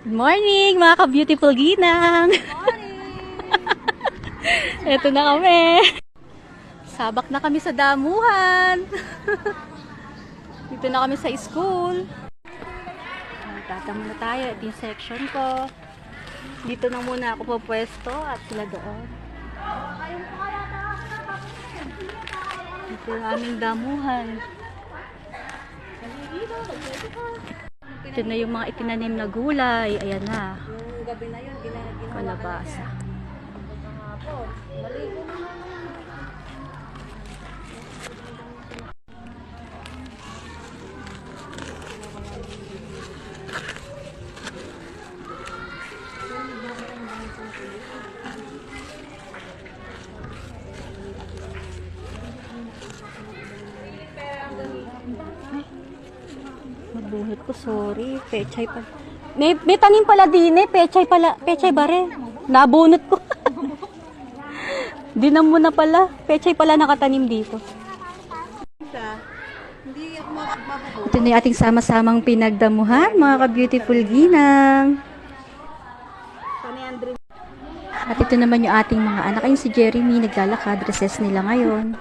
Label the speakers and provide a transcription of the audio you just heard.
Speaker 1: Good morning, mga ka-beautiful ginang! Ito na kami. Sabak na kami sa damuhan. Dito na kami sa school. Tatamo na tayo. Ito yung section ko. Dito na muna ako pupwesto at sila doon. Ito yung aming damuhan. Ito na yung mga itinanim na gulay. Ayan na.
Speaker 2: Yung gabi na yun,
Speaker 1: Kalabasa. Nabuhit ko, sorry. Pechay pa. May tanim pala din eh. Pechay pala. Pechay bare. Nabunot ko. Dinam mo na pala. Pechay pala nakatanim dito.
Speaker 2: Hindi ako mabubuo.
Speaker 1: Ito na yung ating sama-samang pinagdamuhan, mga ka-beautiful ginang. At ito naman yung ating mga anak. Ayun si Jeremy, naglalakad. Recess nila ngayon.